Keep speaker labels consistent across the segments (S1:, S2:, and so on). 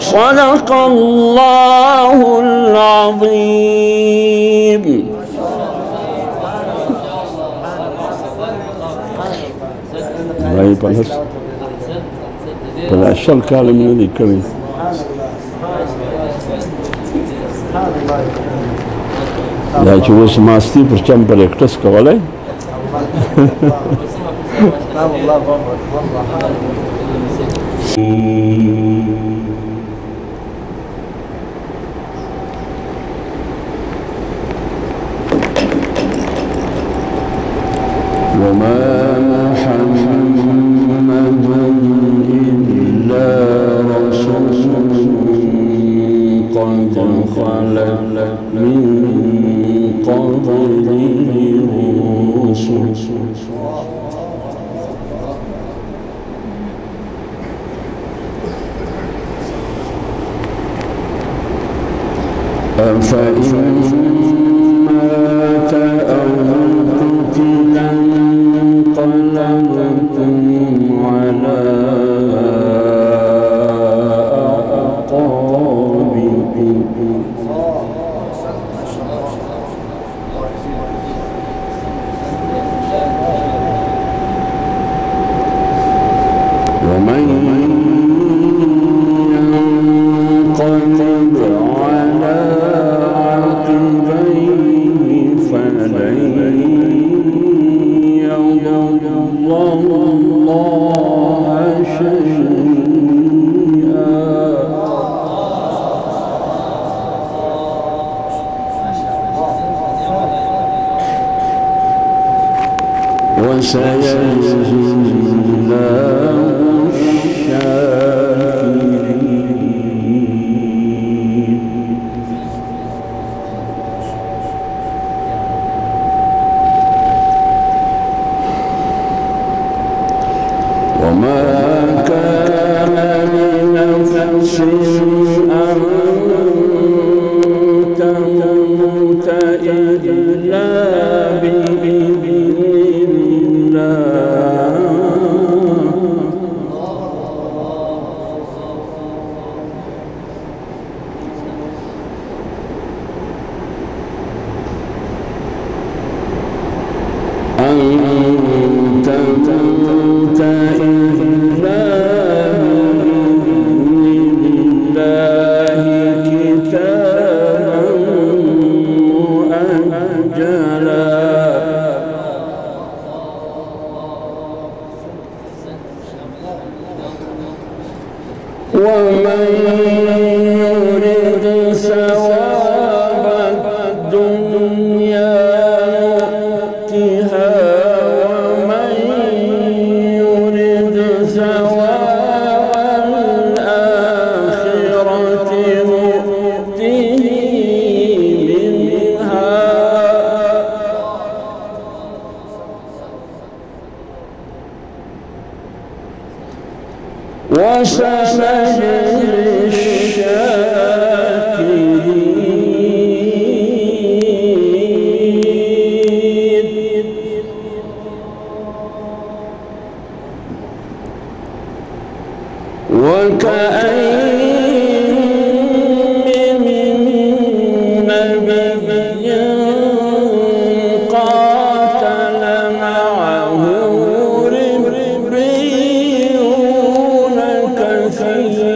S1: صدق الله العظيم.
S2: Baik panas. Berasal kali ini kami. Ya cuma semasti bercampur ikhlas kawalai. وما محمد إلا رسول قد خلت من قبله الرسل أفإن مات أو قتل انقلبتم على أعقابكم ومن ينقلب على عقبيه فلن يضر الله شيئا وسيجزي الله الشاكرين. وما كان لنفس أن تموت إلا بإذن الله أن تموت إلا بإذن الله كتابا مؤجلا ومن يرد ثواب الدنيا نؤتها ومن يرد ثواب الآخرة نؤته منها وسنجزي الشاكرين. وكأين من نبي قاتل معه ربيون كثير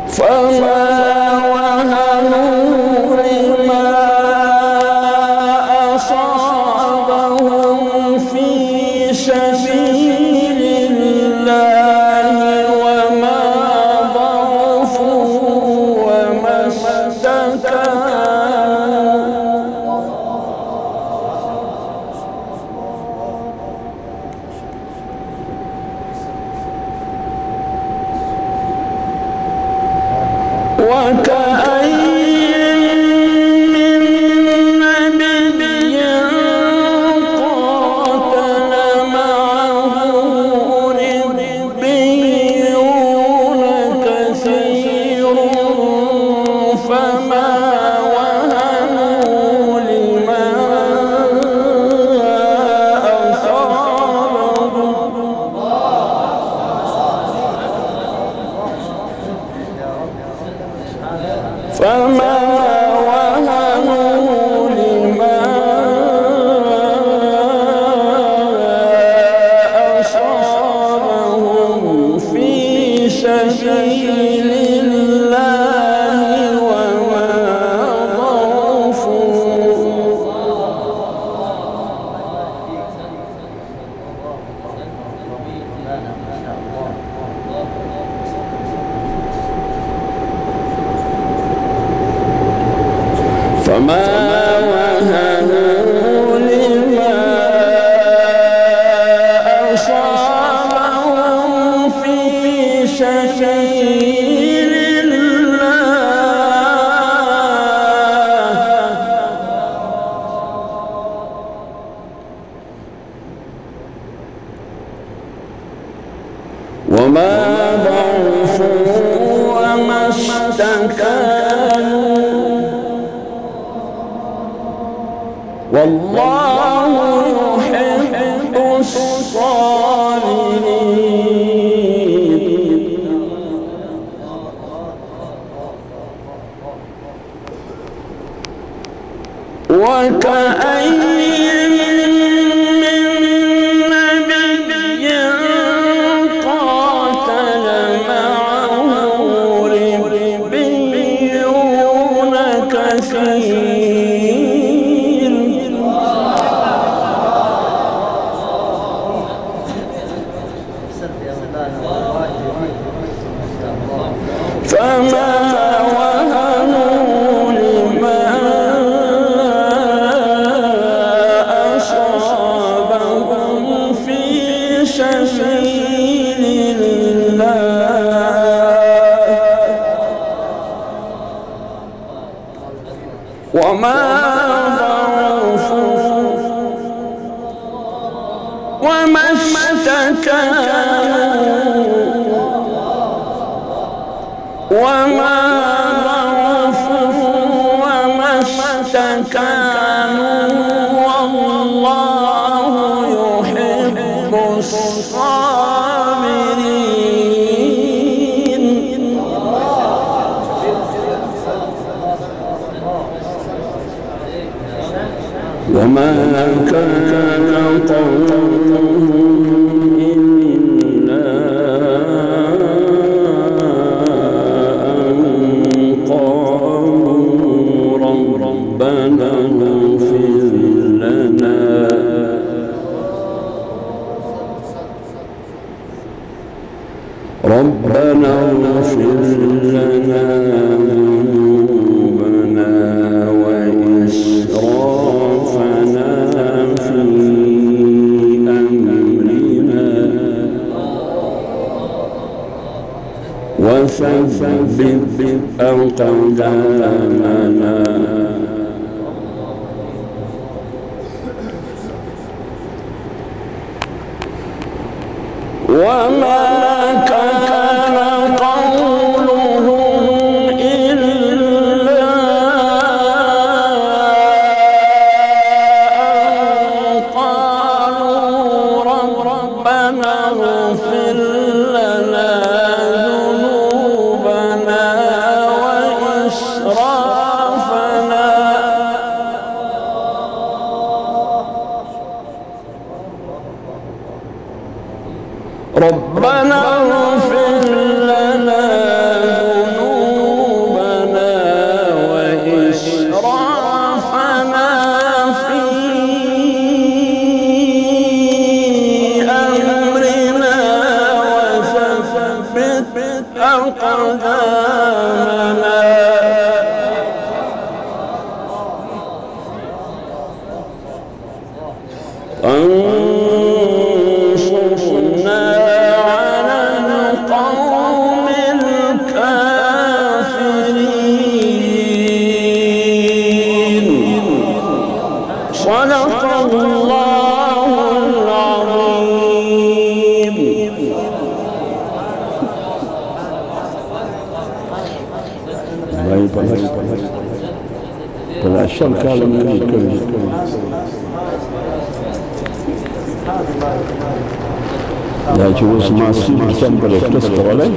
S2: فما وهنوا لما أصابهم في سبيل الله وما ضعفوا وما استكانوا وكأين من نبي قاتل معه ربيون كثير فما وهنوا لما
S1: وما ضعفوا وما استكانوا والله يحب الصابرين وكأين من نبي قاتل معه ربيون كثير فما وهنوا لما أصابهم في سبيل الله وما ضعفوا وما استكانوا وما ضعفوا وما استكانوا والله يحب الصابرين وما كان قولهم إلا أن قالوا ربنا اغفر لنا ذنوبنا وإسرافنا في أمرنا وثبت أقدامنا وما كان قولهم إلا أن قالوا ربنا اغفر لنا ذنوبنا وإسرافنا ربنا اغفر لنا ذنوبنا وإسرافنا في أمرنا وثبت أقدامنا انصرنا على القوم الكافرين صدق الله العظيم
S2: فالأشياء كان من الكل لا يجوز ما سيب تنبري تصبر عليه